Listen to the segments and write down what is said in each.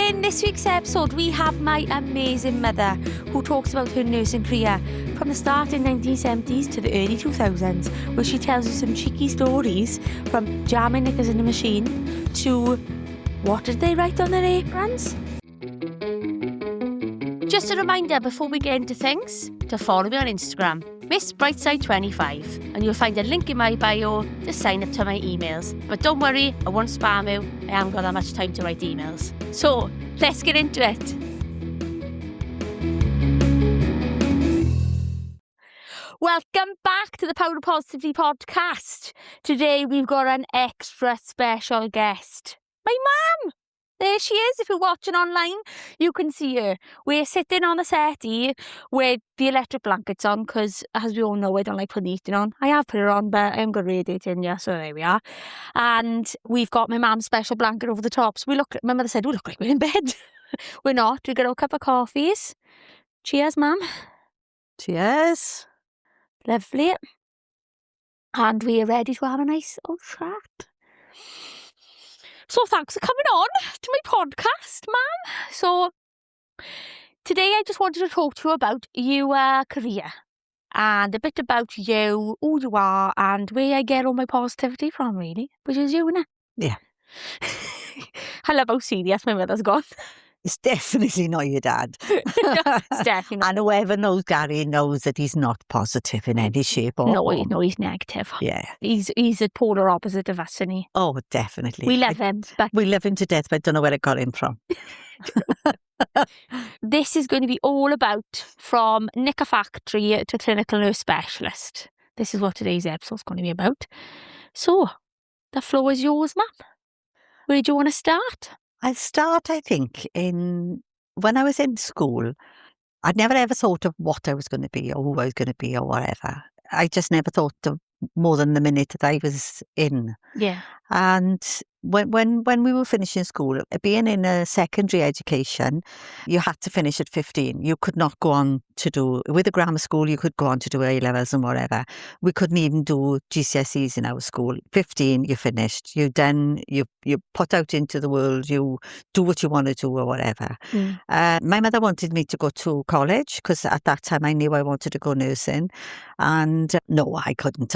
In this week's episode, we have my amazing mother who talks about her nursing career from the start in 1970s to the early 2000s, where she tells us some cheeky stories from jamming knickers in the machine to what did they write on their aprons? Just a reminder before we get into things to follow me on Instagram, Miss Brightside25, and you'll find a link in my bio to sign up to my emails. But don't worry, I won't spam you. I haven't got that much time to write emails. So let's get into it. Welcome back to the Power of Positivity podcast. Today we've got an extra special guest, my mum. There she is. If you're watching online, you can see her. We're sitting on the settee with the electric blankets on because, as we all know, I don't like putting the heating on. I have put it on, but I haven't got radiator in yet, so there we are. And we've got my mum's special blanket over the top. So my mother said, we look like we're in bed. We're not. We've got a cup of coffees. Cheers, mum. Cheers. Lovely. And we're ready to have a nice old chat. So thanks for coming on to my podcast, ma'am. So today I just wanted to talk to you about your career and a bit about you, who you are, and where I get all my positivity from, really, which is you, innit? Yeah. I love how serious my mother's gone. It's definitely not your dad. It's definitely not. And whoever knows Gary knows that he's not positive in any shape or form. No, he's negative. Yeah. He's a polar opposite of us, isn't he? Oh, definitely. We love him. But we love him to death, but I don't know where I got him from. This is going to be all about from knicker factory to clinical nurse specialist. This is what today's episode is going to be about. So, the floor is yours, ma'am. Where do you want to start? I'll start, I think, when I was in school. I'd never ever thought of what I was going to be or who I was going to be or whatever. I just never thought of more than the minute that I was in. Yeah. And when we were finishing school, being in a secondary education, you had to finish at 15. You could not go on to do, with a grammar school, you could go on to do A-levels and whatever. We couldn't even do GCSEs in our school. 15, you finished. You put out into the world, you do what you want to do or whatever. My mother wanted me to go to college because at that time I knew I wanted to go nursing. And no, I couldn't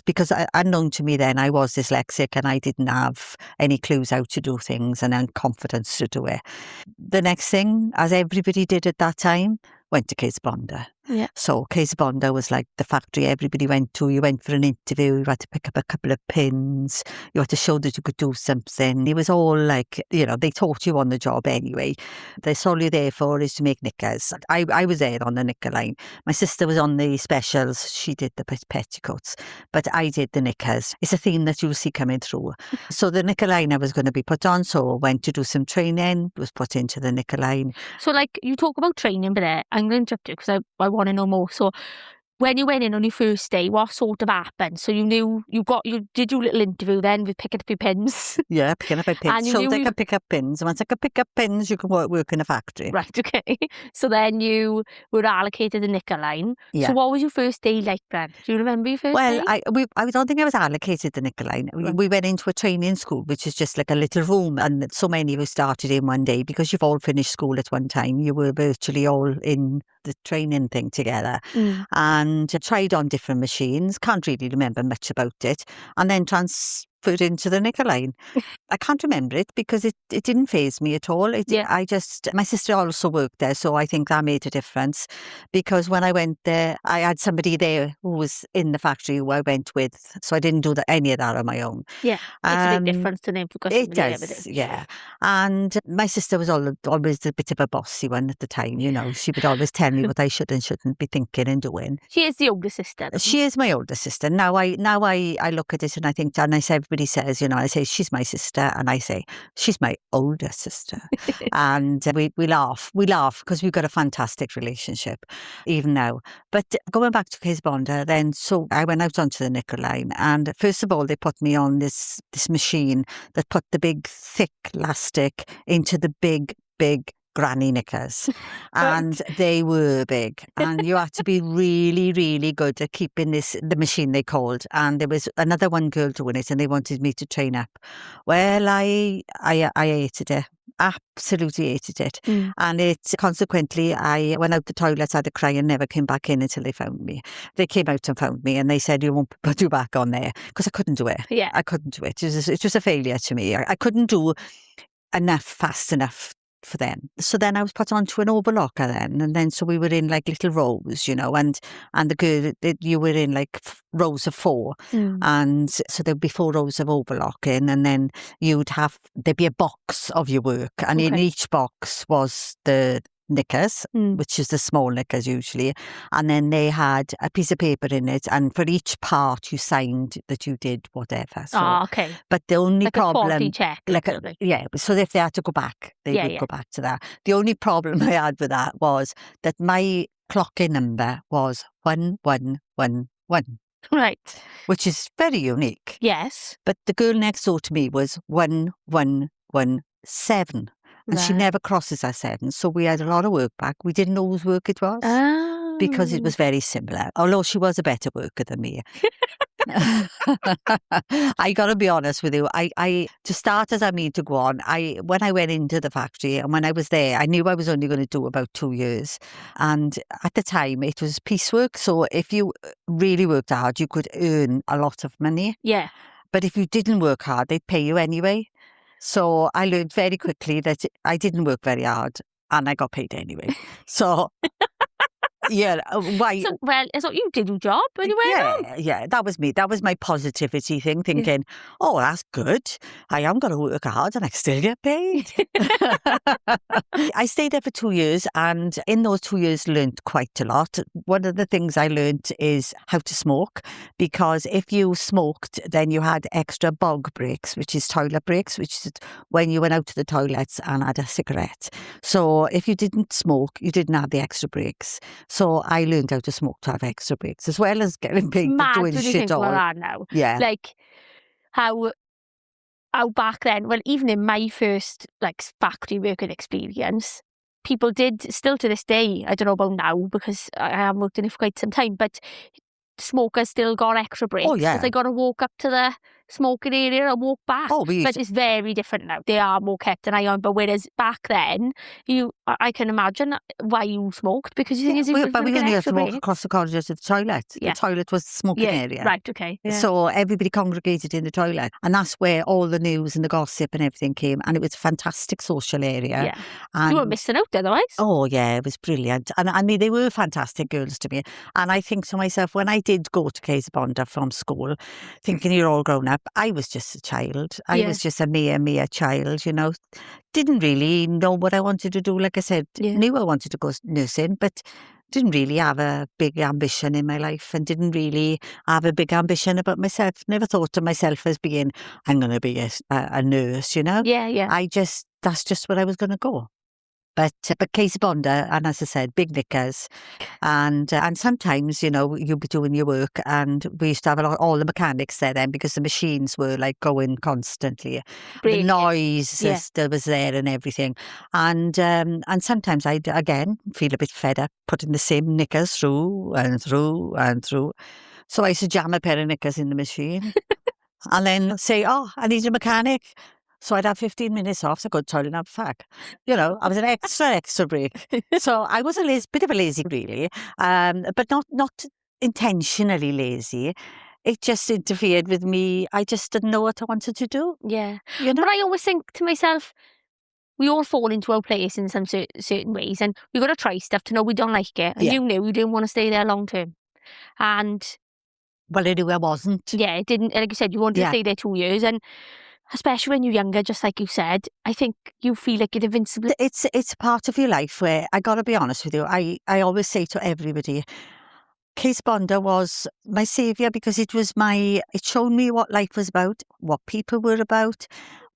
because unknown to me then I was dyslexic and I didn't have any clues how to do things and then confidence to do it. The next thing, as everybody did at that time, went to bondor. Yeah. So bondor was like the factory everybody went to. You went for an interview, you had to pick up a couple of pins, you had to show that you could do something. It was all like, they taught you on the job anyway. That's all you're there for is to make knickers. I was there on the knicker line. My sister was on the specials. She did the petticoats, but I did the knickers. It's a theme that you'll see coming through. So the knicker line I was going to be put on, so I went to do some training, was put into the knicker line. So like you talk about training, but I'm going to interrupt you because I want to know more. So when you went in on your first day, what sort of happened? So you knew you did your little interview then with picking up your pins? Yeah, picking up my pins. So they could pick up pins. Once I could pick up pins, you can work in a factory. Right, okay. So then you were allocated the knicker line. Yeah. So what was your first day like then? Do you remember your first day? Well, I don't think I was allocated the knicker line. Right. We went into a training school, which is just like a little room, and so many of us started in one day because you've all finished school at one time. You were virtually all in the training thing together and tried on different machines. Can't really remember much about it. And then transferred into the knicker line. I can't remember it because it didn't faze me at all. My sister also worked there, so I think that made a difference because when I went there, I had somebody there who was in the factory who I went with, so I didn't do any of that on my own. Yeah, it's a big difference to them because it does, yeah. And my sister was always a bit of a bossy one at the time, She would always tell me what I should and shouldn't be thinking and doing. She is the older sister. She is my older sister. Now I look at it and I think, and I say, everybody says, I say, she's my sister, and I say, she's my older sister. And we laugh because we've got a fantastic relationship, even now. But going back to bondor, then, so I went out onto the knicker line, and first of all, they put me on this machine that put the big, thick elastic into the big granny knickers, and they were big, and you had to be really, really good at keeping the machine they called, and there was another one girl doing it, and they wanted me to train up. Well, I hated it. Absolutely hated it. Mm. And consequently, I went out the toilets, had a cry and never came back in until they found me. They came out and found me and they said, you won't put you back on there, because I couldn't do it. Yeah. I couldn't do it. It was a failure to me. I couldn't do enough fast enough for them. So then I was put onto an overlocker then, and then so we were in like little rows, and the girl, you were in like rows of 4, and so there'd be 4 rows of overlocking, and then there'd be a box of your work, and in each box was the knickers, which is the small knickers usually, and then they had a piece of paper in it, and for each part you signed that you did whatever. So, okay. But the only like problem, a quality check, yeah. So if they had to go back, they would go back to that. The only problem I had with that was that my clock-in number was 1111. Right. Which is very unique. Yes. But the girl next door to me was 1117. And she never crosses her 7. So we had a lot of work back. We didn't know whose work it was. Oh. Because it was very similar. Although she was a better worker than me. I got to be honest with you. I to start as I mean to go on, when I went into the factory and when I was there, I knew I was only going to do about 2 years. And at the time, it was piecework. So if you really worked hard, you could earn a lot of money. Yeah. But if you didn't work hard, they'd pay you anyway. So I learned very quickly that I didn't work very hard and I got paid anyway. So... Yeah, why? So, well, it's what you did your job anyway. Yeah, that was me. That was my positivity thing, thinking, oh, that's good. I am going to work hard and I still get paid. I stayed there for 2 years, and in those 2 years learned quite a lot. One of the things I learned is how to smoke, because if you smoked, then you had extra bog breaks, which is toilet breaks, which is when you went out to the toilets and had a cigarette. So if you didn't smoke, you didn't have the extra breaks. So I learned how to smoke to have extra breaks, as well as getting paid for doing shit all. That now. Yeah. Like how back then, well, even in my first like factory working experience, people did, still to this day, I don't know about now because I haven't worked in it for quite some time, but smokers still got extra breaks. Oh, yeah. Because they got to walk up to the smoking area and walk back. Oh, but it's very different now. They are more kept an eye on. But whereas back then, I can imagine why you smoked, because you think but we only had to walk across the corridor to the toilet. Yeah. The toilet was the smoking area. Right, okay. Yeah. So everybody congregated in the toilet, and that's where all the news and the gossip and everything came. And it was a fantastic social area. Yeah. And you were missing out otherwise. Oh yeah, it was brilliant. And I mean, they were fantastic girls to me. And I think to myself, when I did go to Kayser Bondor from school, thinking you're all grown up, I was just a child. I was just a mere child, Didn't really know what I wanted to do. Like I said, knew I wanted to go nursing, but didn't really have a big ambition in my life, and didn't really have a big ambition about myself. Never thought of myself as being, I'm going to be a nurse, Yeah. That's just where I was going to go. But Kayser Bondor, and as I said, big knickers, and sometimes you'll be doing your work, and we used to have all the mechanics there then, because the machines were like going constantly. The noise that was there and everything, and sometimes I'd again feel a bit fed up putting the same knickers through and through and through, so I used to jam a pair of knickers in the machine, and then say, "Oh, I need a mechanic." So I'd have 15 minutes off to go to the toilet and have a fag. I was an extra break. So I was bit of a lazy, really, but not intentionally lazy. It just interfered with me. I just didn't know what I wanted to do. Yeah. But I always think to myself, we all fall into our place in some certain ways, and we've got to try stuff to know we don't like it. And you knew you didn't want to stay there long term. And... well, I knew I wasn't. Yeah, it didn't. Like you said, you wanted to stay there 2 years, and... especially when you're younger, just like you said, I think you feel like you're invincible. It's a part of your life where, I got to be honest with you, I always say to everybody, Kayser Bondor was my saviour, because it showed me what life was about, what people were about,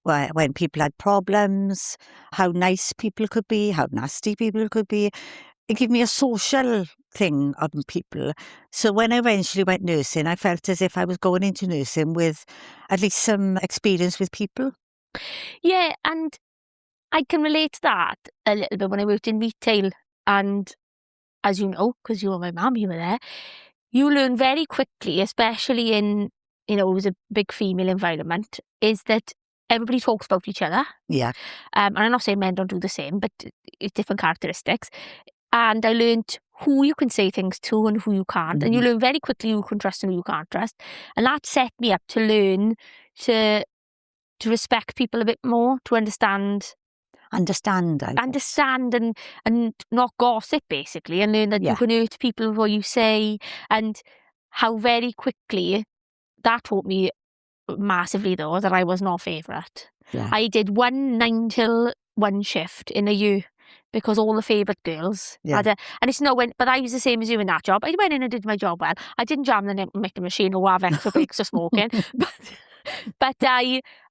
when people had problems, how nice people could be, how nasty people could be. It gave me a social thing on people. So when I eventually went nursing, I felt as if I was going into nursing with at least some experience with people. Yeah, and I can relate to that a little bit when I worked in retail. And as you know, because you were my mum, you were there, you learn very quickly, especially in, it was a big female environment, is that everybody talks about each other. Yeah. And I'm not saying men don't do the same, but it's different characteristics. And I learned who you can say things to and who you can't. And you learn very quickly who you can trust and who you can't trust. And that set me up to learn to respect people a bit more, to understand Understand, I guess. and not gossip, basically, and learn that you Yeah. can hurt people with what you say, and how very quickly that taught me massively, though, that I was not favourite. Yeah. I did 9 till 1 shift in a year because all the favourite girls Yeah. had a, and it's no when, but I was the same as you in that job. I went in and did my job well. I didn't jam the making machine or have extra breaks for smoking, but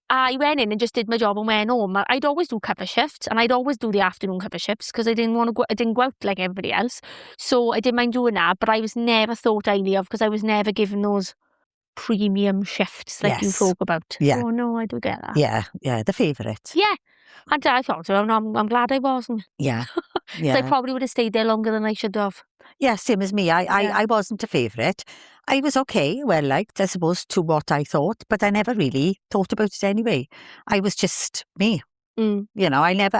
I went in and just did my job and went home. I'd always do cover shifts, and I'd always do the afternoon cover shifts because I didn't want to go. I didn't go out like everybody else, so I didn't mind doing that. But I was never thought highly of because I was never given those premium shifts like you Yes. talk about. Yeah. Oh no, I do get that. Yeah, the favourite. Yeah. And I thought so, and I'm glad I wasn't. Yeah. 'Cause I probably would have stayed there longer than I should have. Yeah, same as me. I wasn't a favourite. I was okay, well liked, I suppose, to what I thought, but I never really thought about it anyway. I was just me. Mm. You know, I never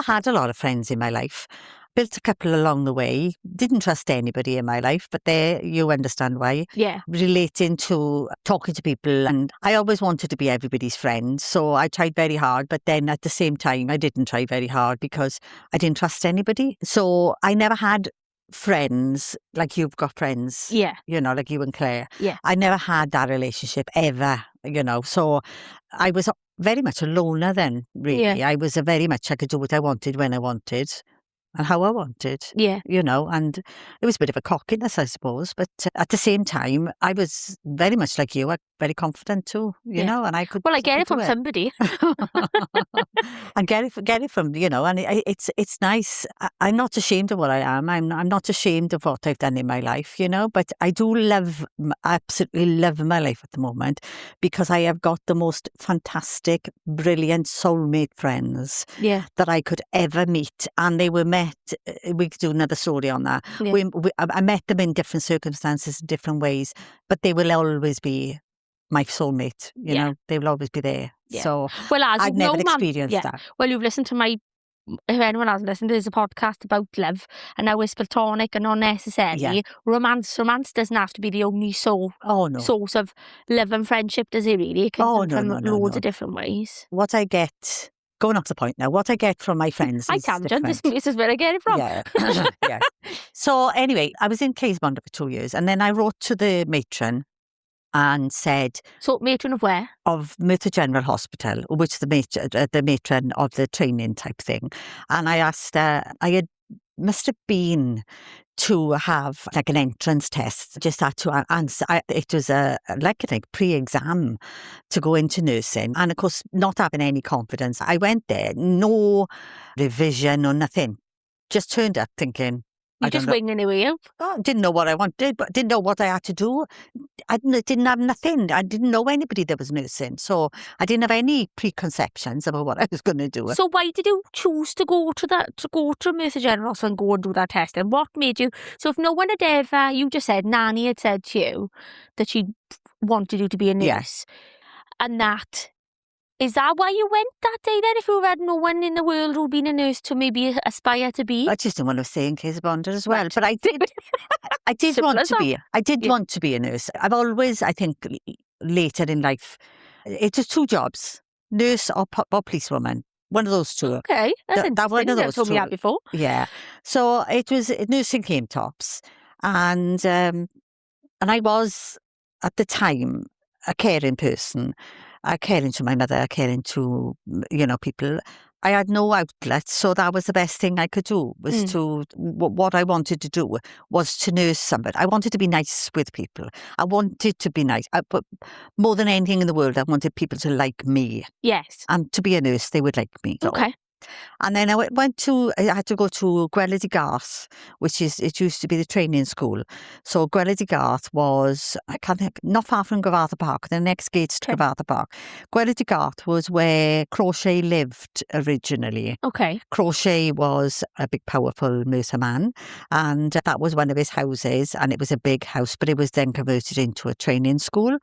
had a lot of friends in my life. Built a couple along the way. Didn't trust anybody in my life, but there you understand why. Yeah. Relating to talking to people, and I always wanted to be everybody's friend. So I tried very hard, but then at the same time, I didn't try very hard because I didn't trust anybody. So I never had friends like you've got friends. Yeah. You know, like you and Claire. Yeah. I never had that relationship ever, you know. So I was very much a loner then, really. Yeah. I was very much, I could do what I wanted when I wanted and how I wanted. Yeah. You know, and it was a bit of a cockiness, I suppose. But at the same time, I was very much like you, very confident too, you know, and I could. Well, I get it do from somebody. And get it from, you know, and it's nice. I'm not ashamed of what I am. I'm not ashamed of what I've done in my life, you know, but I do absolutely love my life at the moment because I have got the most fantastic, brilliant soulmate friends Yeah. that I could ever meet. And they were met, we could do another story on that. Yeah. I met them in different circumstances, different ways, but they will always be my soulmate, you know, they will always be there. Yeah. So Well, as I've you never know, experienced that. Well, you've listened to if anyone hasn't listened, there's a podcast about love and how it's platonic and not necessarily romance. Romance doesn't have to be the only source of love and friendship, does it really? It can come from loads of different ways. What I get, going off the point now, what I get from my friends is different. This is where I get it from. Yeah. Yeah. So anyway, I was in bondor for 2 years, and then I wrote to the matron and said... So, matron of where? Of Merthyr General Hospital, which is the matron of the training type thing. And I asked her, must have been to have like an entrance test, just had to answer. It was a pre-exam to go into nursing. And of course, not having any confidence, I went there, no revision or nothing. Just turned up thinking... You just winging away. I didn't know what I wanted, but didn't know what I had to do. I didn't have nothing. I didn't know anybody that was nursing. So I didn't have any preconceptions about what I was going to do. So why did you choose to go to Merthyr General and go and do that test? And what made you... So if no one had ever... You just said Nanny had said to you that she wanted you to be a nurse. Yes. And that... Is that why you went that day then? If you had no one in the world who'd been a nurse to maybe aspire to be? I just didn't want to stay in bondor as well. But I did want to be. I did want to be a nurse. I've always, I think, later in life, it was 2 jobs: nurse or policewoman. One of those two. Okay, that's interesting. One of those you told me that before. Yeah. So it was nursing came tops, and I was at the time a caring person. Caring to my mother, caring to, you know, people. I had no outlet, so that was the best thing I could do, was to, what I wanted to do was to nurse somebody. I wanted to be nice with people. I wanted to be nice. But more than anything in the world, I wanted people to like me. Yes. And to be a nurse, they would like me. Okay. And then I had to go to Gweled y Garth, it used to be the training school. So Gweled y Garth was, I can't think, not far from Gyfartha Park, the next gate's to Gyfartha Park. Gweled y Garth was where Crochet lived originally. Okay. Crochet was a big, powerful Merthyr man, and that was one of his houses, and it was a big house, but it was then converted into a training school.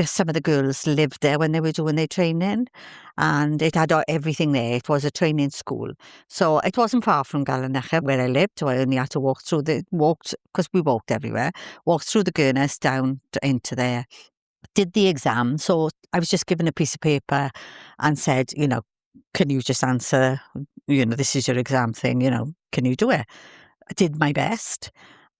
some of the girls lived there when they were doing their training, and it had everything there. It was a training school. So it wasn't far from Knicker where I lived, so I only had to because we walked everywhere, walked through the Gurnes down into there, did the exam. So I was just given a piece of paper and said, can you just answer, this is your exam thing, can you do it? I did my best.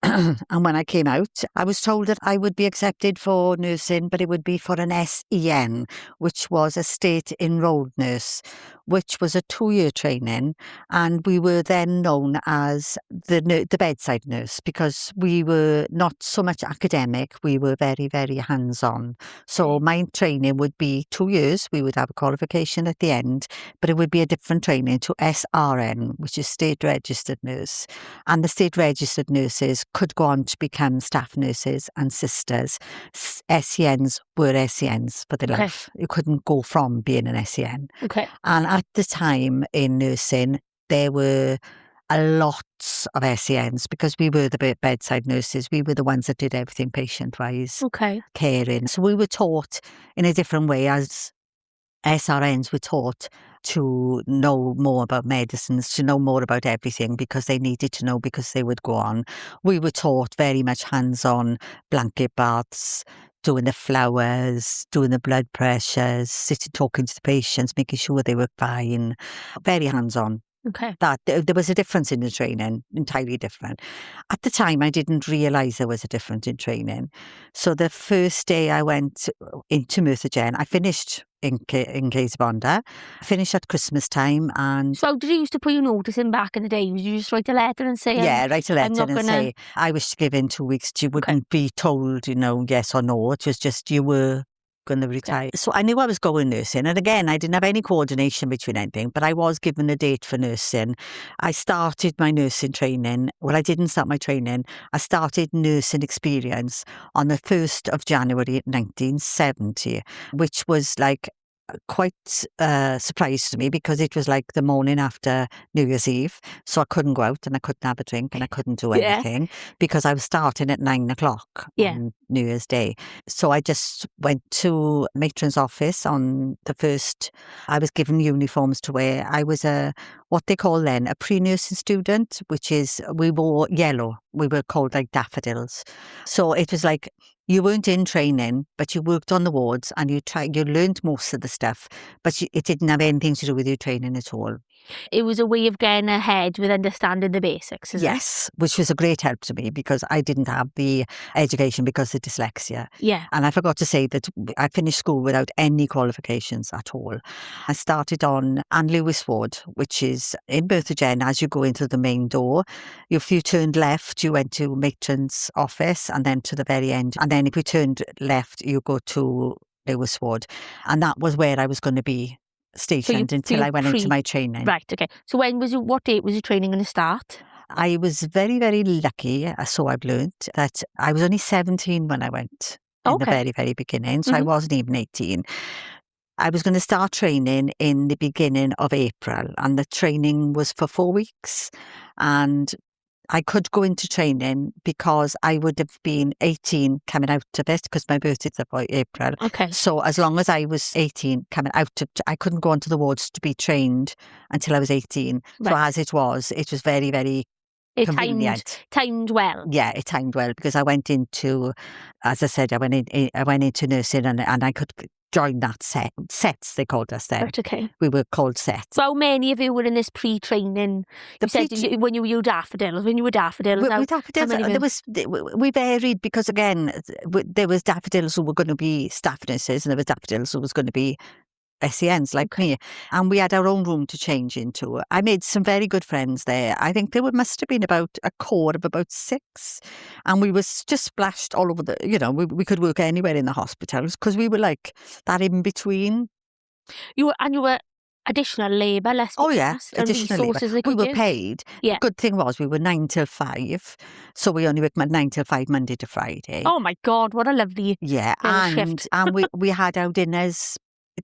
And when I came out, I was told that I would be accepted for nursing, but it would be for an SEN, which was a state enrolled nurse, which was a 2-year training. And we were then known as the bedside nurse, because we were not so much academic, we were very, very hands-on. So my training would be 2 years. We would have a qualification at the end, but it would be a different training to SRN, which is state registered nurse. And the state registered nurses could go on to become staff nurses and sisters. SENs were SENs for their life. You couldn't go from being an SEN. Okay. And at the time in nursing, there were a lot of SENs because we were the bedside nurses. We were the ones that did everything patient-wise, caring. So we were taught in a different way, as SRNs were taught to know more about medicines, to know more about everything, because they needed to know, because they would go on. We were taught very much hands-on, blanket baths, doing the flowers, doing the blood pressures, sitting talking to the patients, making sure they were fine. Very hands-on. Okay. That there was a difference in the training, entirely different. At the time, I didn't realise there was a difference in training. So the first day I went into Merthyr, I finished in kayser, bondor. I finished at Christmas time. And so did you used to put your notice in back in the day? Would you just write a letter and say, write a letter and say, I wish to give in 2 weeks. You wouldn't be told, yes or no. It was just you were going to retire. Okay. So I knew I was going nursing. And again, I didn't have any coordination between anything, but I was given a date for nursing. I started my nursing training. Well, I didn't start my training. I started nursing experience on the 1st of January 1970, which was like quite a surprise to me, because it was like the morning after New Year's Eve. So I couldn't go out and I couldn't have a drink and I couldn't do anything because I was starting at 9 o'clock on New Year's Day. So I just went to matron's office on the 1st. I was given uniforms to wear. I was what they call then a pre-nursing student, which is, we wore yellow. We were called like daffodils. So it was like, you weren't in training, but you worked on the wards and you learned most of the stuff, but it didn't have anything to do with your training at all. It was a way of getting ahead with understanding the basics, isn't it? Yes, which was a great help to me, because I didn't have the education because of dyslexia. Yeah. And I forgot to say that I finished school without any qualifications at all. I started on Anne Lewis ward, which is in Merthyr. As you go into the main door, if you turned left, you went to matron's office, and then to the very end. And then if you turned left, you go to Lewis ward. And that was where I was going to be stationed until I went into my training. Right, okay. So what date was your training going to start? I was very, very lucky, so I've learned, that I was only 17 when I went in the very, very beginning, so I wasn't even 18. I was going to start training in the beginning of April, and the training was for 4 weeks, and I could go into training because I would have been 18 coming out of it, because my birthday's about April. Okay. So as long as I was 18 coming out of, I couldn't go onto the wards to be trained until I was 18. Right. So as it was very, very convenient. Timed well. Yeah, it timed well, because I went into, as I said, I went into nursing, and I could join that sets, they called us then. Right, okay. We were called sets. So how many of you were in this pre-training? You said when you were daffodils. When you were daffodils, we varied, because again, there was daffodils who were going to be staff nurses, and there was daffodils who was going to be SENs like me, and we had our own room to change into. I made some very good friends there. I think there must have been about a core of about 6, and we was just splashed all over we could work anywhere in the hospitals, because we were like that in between. You were additional labour, less. Oh yeah, additional labour. We were paid. Yeah. The good thing was we were 9 till 5, so we only worked 9 till 5 Monday to Friday. Oh my God, what a lovely shift. And we had our dinners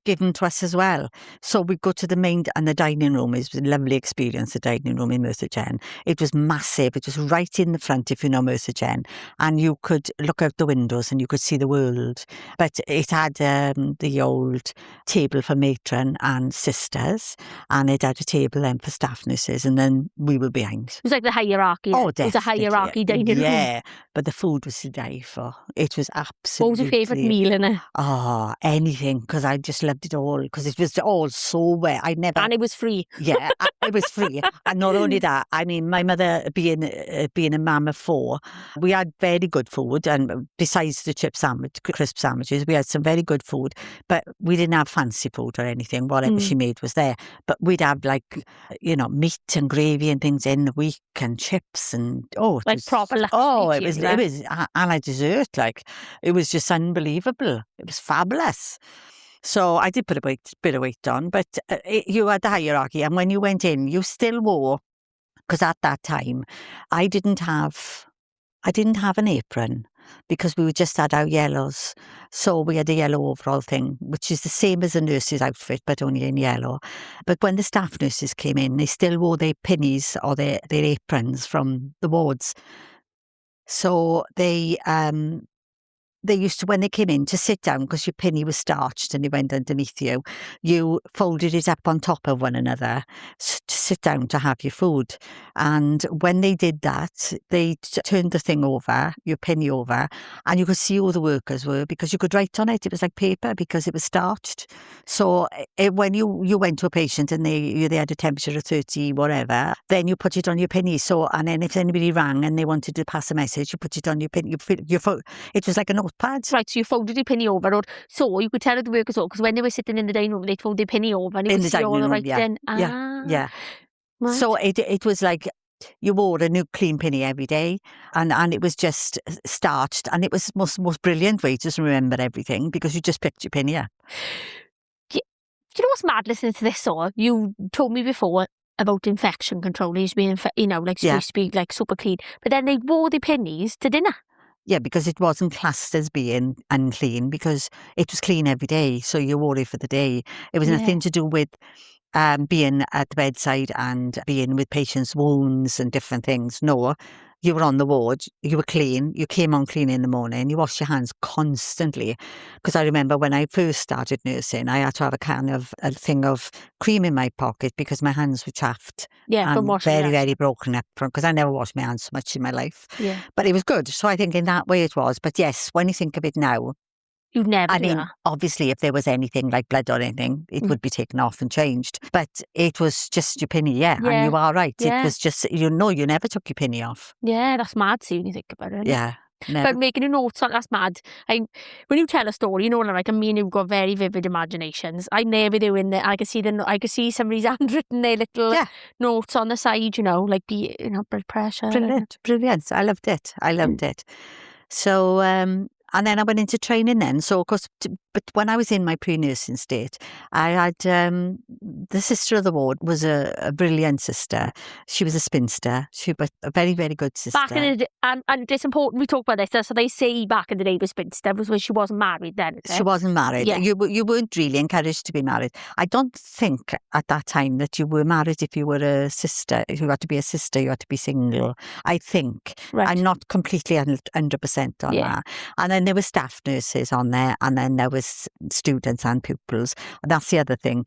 given to us as well. So we go to the main, and the dining room is a lovely experience, the dining room in Merthyr Gen. It was massive. It was right in the front, if you know Merthyr Gen, and you could look out the windows and you could see the world. But it had the old table for matron and sisters, and it had a table then for staff nurses, and then we were behind. It was like the hierarchy. Oh, It was a definitely. hierarchy dining room. Yeah, but the food was to die for. It was absolutely... What was your favourite meal in it? Oh, anything, because I just loved it all, because it was all so well. And it was free. Yeah, it was free. And not only that, I mean, my mother being a mum of 4, we had very good food, and besides the crisp sandwiches, we had some very good food, but we didn't have fancy food or anything. Whatever she made was there. But we'd have meat and gravy and things in the week, and chips, and proper luxury. It was and a dessert, it was just unbelievable. It was fabulous. So I did put a bit of weight on, but you had the hierarchy, and when you went in, you still wore, because at that time I didn't have an apron, because we just had our yellows. So we had a yellow overall thing, which is the same as a nurse's outfit, but only in yellow. But when the staff nurses came in, they still wore their pinnies or their aprons from the wards. So they used to, when they came in, to sit down, because your pinny was starched and it went underneath you. You folded it up on top of one another to sit down to have your food. And when they did that, they turned the thing over, your pinny over, and you could see who the workers were, because you could write on it. It was like paper, because it was starched. So when you went to a patient and they had a temperature of 30, whatever, then you put it on your pinny. So, and then if anybody rang and they wanted to pass a message, you put it on your pinny. It was like a notepad. Right, so you folded your penny over, so you could tell the workers all, because when they were sitting in the dining room, they'd fold their penny over, and you could see all the writing. Yeah. Right. So it was like you wore a new clean penny every day, and it was just starched, and it was the most brilliant way to remember everything, because you just picked your penny up. Do you know what's mad listening to this, or you told me before about infection control, he's being, supposed to be like super clean, but then they wore the pennies to dinner. Yeah, because it wasn't classed as being unclean, because it was clean every day, so you wore it for the day. It was nothing to do with being at the bedside and being with patients' wounds and different things. No, you were on the ward, you were clean, you came on clean in the morning, you washed your hands constantly. Because I remember when I first started nursing, I had to have a thing of cream in my pocket, because my hands were chaffed. Yeah, from washing very, very broken up, because I never washed my hands so much in my life. Yeah. But it was good. So I think in that way it was. But yes, when you think of it now, you'd never do that. Obviously, if there was anything like blood or anything, it would be taken off and changed. But it was just your penny, and you are right. Yeah. It was just, you never took your penny off. Yeah, that's mad, see, when you think about it. Yeah. Never. But making a note on, that's mad. When you tell a story, me and you've got very vivid imaginations. I'm never doing that. I can see somebody's handwritten their little notes on the side, blood pressure. Brilliant. I loved it. So, and then I went into training then. So, of course, but when I was in my pre-nursing state, I had the sister of the ward was a brilliant sister. She was a spinster. She was a very, very good sister. Back in the day, and it's important we talk about this. So they say back in the day, the spinster was when she wasn't married then. She wasn't married. Yeah. You weren't really encouraged to be married. I don't think at that time that you were married if you were a sister. If you had to be a sister, you had to be single. I think. Right. I'm not completely 100% on that. And then there were staff nurses on there, and then there was students and pupils. And that's the other thing.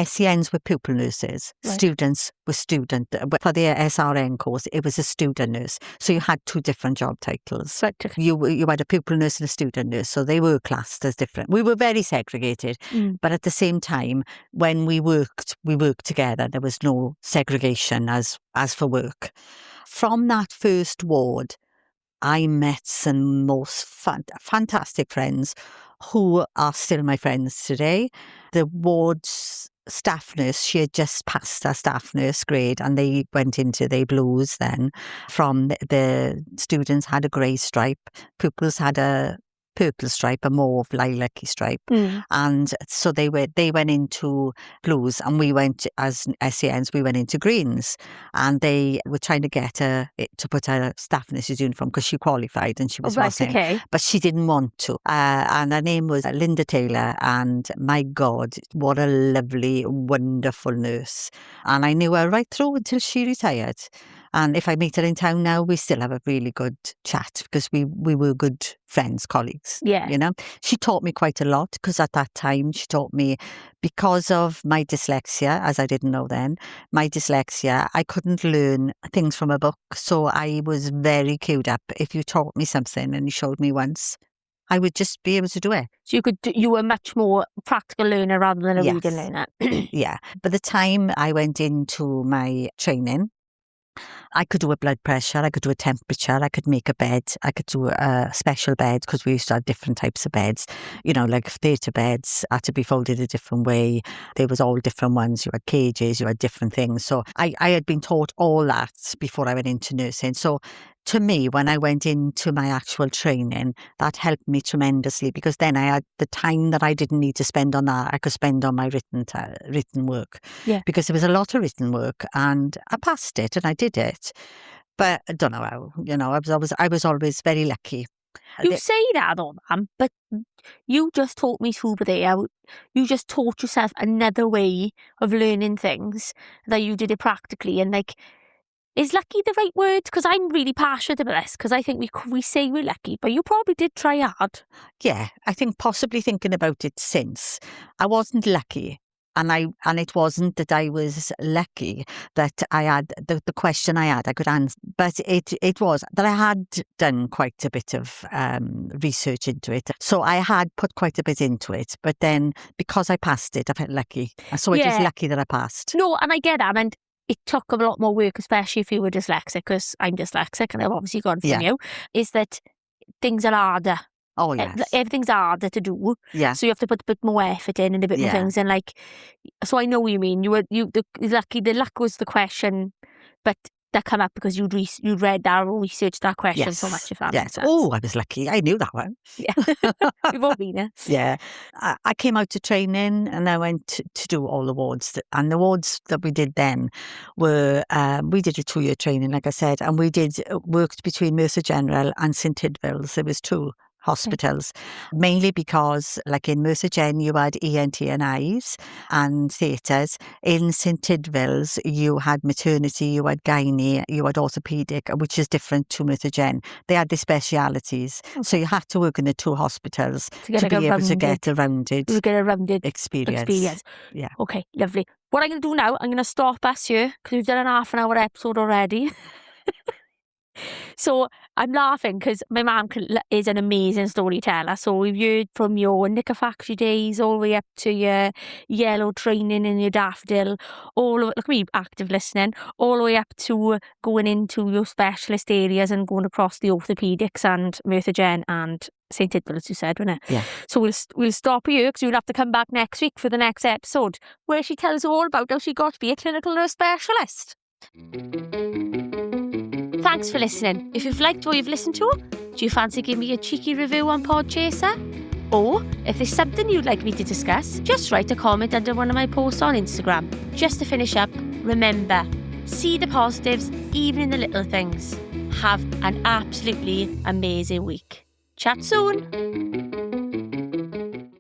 SENs were pupil nurses. Right. Students were student. For the SRN course, it was a student nurse. So you had 2 different job titles. Right. You had a pupil nurse and a student nurse, so they were classed as different. We were very segregated, but at the same time, when we worked together. There was no segregation as for work. From that first ward, I met some most fantastic friends who are still my friends today. The ward's staff nurse, she had just passed her staff nurse grade, and they went into their blues then. From the students had a grey stripe, pupils had a purple stripe, a mauve lilac-y stripe. And so they went into blues, and we went, as SENs, we went into greens. And they were trying to get her to put her staff nurse's uniform because she qualified and she was passing. Okay. But she didn't want to. And her name was Linda Taylor, and my God, what a lovely, wonderful nurse. And I knew her right through until she retired. And if I meet her in town now, we still have a really good chat because we were good friends, colleagues. Yeah. You know, she taught me quite a lot because at that time she taught me, because of my dyslexia, as I didn't know then, my dyslexia, I couldn't learn things from a book. So I was very queued up. If you taught me something and you showed me once, I would just be able to do it. So you were much more practical learner rather than a reading learner. Yeah. By the time I went into my training, I could do a blood pressure, I could do a temperature, I could make a bed, I could do a special bed because we used to have different types of beds. You know, like theatre beds had to be folded a different way. There was all different ones. You had cages, you had different things. So I had been taught all that before I went into nursing. So to me, when I went into my actual training, that helped me tremendously because then I had the time that I didn't need to spend on that. I could spend on my written work. Yeah. Because there was a lot of written work and I passed it and I did it. But I don't know how, you know, I was always very lucky. You say that though, Mum, but you just taught me through there. You just taught yourself another way of learning things that you did it practically, and like, is lucky the right word? Because I'm really passionate about this, because I think we say we're lucky, but you probably did try hard. Yeah, I think possibly thinking about it since, I wasn't lucky. And it wasn't that I was lucky that I had the question I could answer, but it was that I had done quite a bit of research into it. So I had put quite a bit into it, but then because I passed it, I felt lucky. So it was lucky that I passed. No, and I get that, and it took a lot more work, especially if you were dyslexic, because I'm dyslexic and I've obviously gone from you, is that things are harder. Oh, yes. Everything's harder to do. Yeah. So you have to put a bit more effort in and a bit more things. And like, so I know what you mean. The luck was the question, but that came up because you'd read that or researched that question so much, if that makes sense. Oh, I was lucky. I knew that one. Yeah. We've all been there. Yeah. I came out to training and I went to do all the wards. And the wards that we did then were, we did a 2-year training, like I said, and we worked between Merthyr General and St Tidwell's. There was 2 hospitals, mainly because like in Merthyr Gen you had ENT and eyes and theatres. In St Tidwell's you had maternity, you had gynae, you had orthopaedic, which is different to Merthyr Gen. They had their specialities. So you had to work in the 2 hospitals to be able to get a rounded experience. Yeah. Okay, lovely. What I'm going to do now, I'm going to stop us here because we've done an half an hour episode already. So I'm laughing because my mum is an amazing storyteller. So we've heard from your Knicker factory days all the way up to your yellow training and your daffodil, look at me, active listening, all the way up to going into your specialist areas and going across the orthopaedics and Merthyr Gen and St Tidwell's, you said, wasn't it? Yeah. So we'll stop here because you'll have to come back next week for the next episode where she tells all about how she got to be a clinical nurse specialist. Thanks for listening. If you've liked what you've listened to, do you fancy giving me a cheeky review on Podchaser? Or, if there's something you'd like me to discuss, just write a comment under one of my posts on Instagram. Just to finish up, remember, see the positives even in the little things. Have an absolutely amazing week. Chat soon.